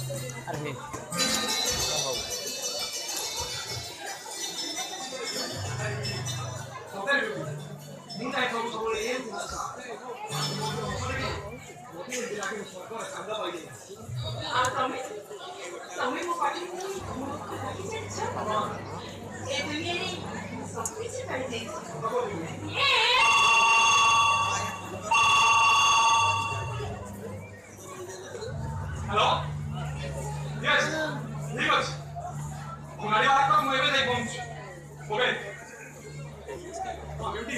अरे Kami mau pakai dunia ini sampai seperti Hello? Yes, ঠিক আছে গাড়ি আরেকটা মুভে যাই পৌঁছ ওকে বিউটি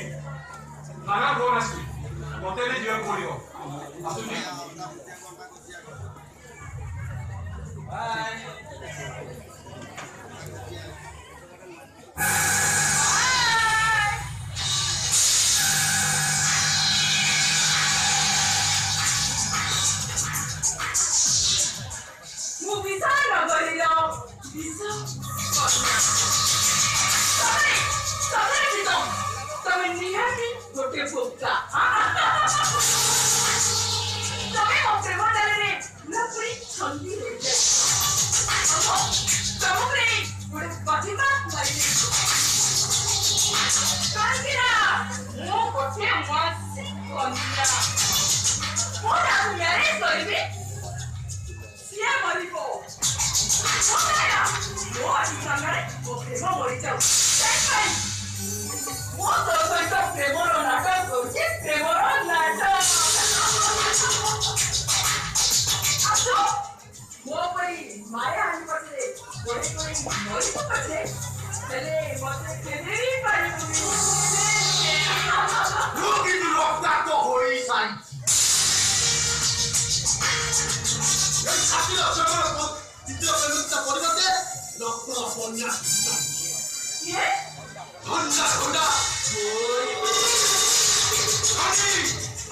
নানা ফোন আসবি হোটেলে জিও পড়িব আসুনি বাই Porque puta. Tapi mau terima dari ni, nak beri cantik ni. Kamu beri, boleh bagi mana lagi ni? Kan kira, mau kote masih konya. Mau dah nyari soibi? Siapa malipo? Mau saya? Mau ada sangat? Kote mau beri jauh. Sampai. Mau selesai tak premoro naga, kau premoro naga. Aduh, mau beri Maya ni pasti, boleh beri Mori tu pasti. Jadi, macam kediri beri tu. Lu gitu loh tak kau hoi san. Yang satu lah siapa tu? Itu apa yang kita boleh kata? Doktor punya. Yes. Honda, Honda.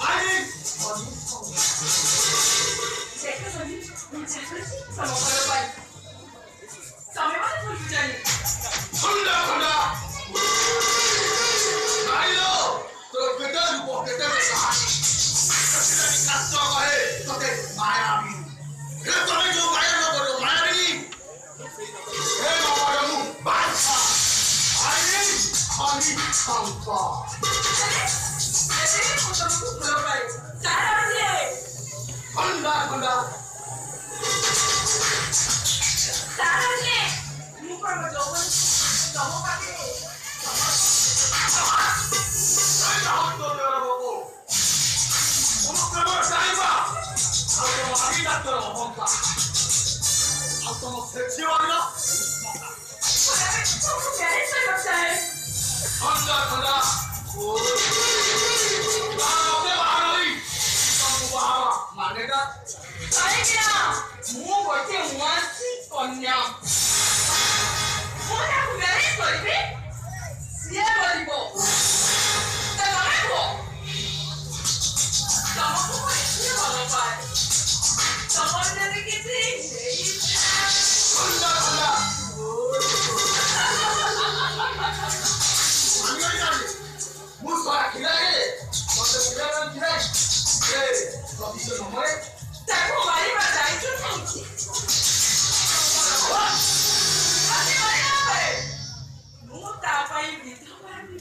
Ani. Cek lagi, cek lagi sama orang baik. Sampai mana tu jadi? Honda, Honda. Ayo, terus kita lupa kita besar. Kita dikasih apa he? Kita Miami. Kita tu ni juga Miami apa Miami? Hey, apa kamu? Bangsa. Ani tanpa. Jadi untuk orang baik. Cara dia. Honda, Honda. Cara dia. Muka macam kamu pakai. Saya dah tu dia orang bawa. Untuk kamu saya ba. Aku lagi tak tahu apa. Aku mau seksi orang. Kamu jadi saya. Honda, Honda. Kalau dia baharai, kamu bahawa mana dah? Saya kira mau buat masih konya. Mau aku jadi soibi? Siapa ibu? Jangan aku. Kamu pun siapa lepas? Kamu jadi kisi. Honda, Honda. Musuh kira ni, macam kira kan kira. Kau bisa nombor? Saya pun balik pada itu nanti. Nanti balik apa? Muda apa yang ditawar ni?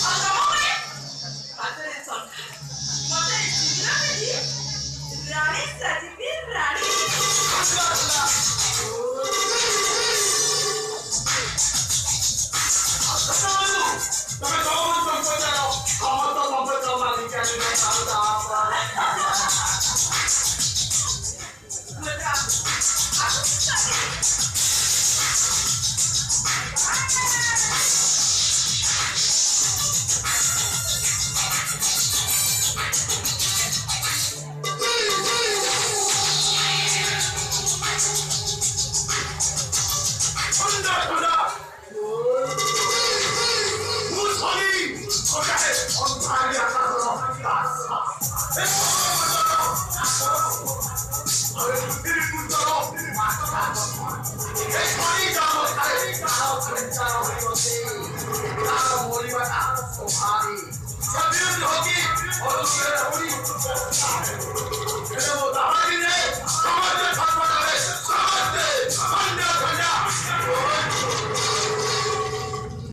Apa mau ni? Ada yang sontak. Macam ini lagi. Rani saja Rani. Honda, Honda. Tapi kamu sampai tahu, kamu tu sampai tahu lagi kan ini tahu apa? Betul. Aku tadi. Honda, Honda. Musoli. Okay, on time ya tak tahu. Ini pun tahu. Musoli jamu kali. Kalau kerja orang kalau mau lihat aku hari. Tapi hoki, orang kira hoki.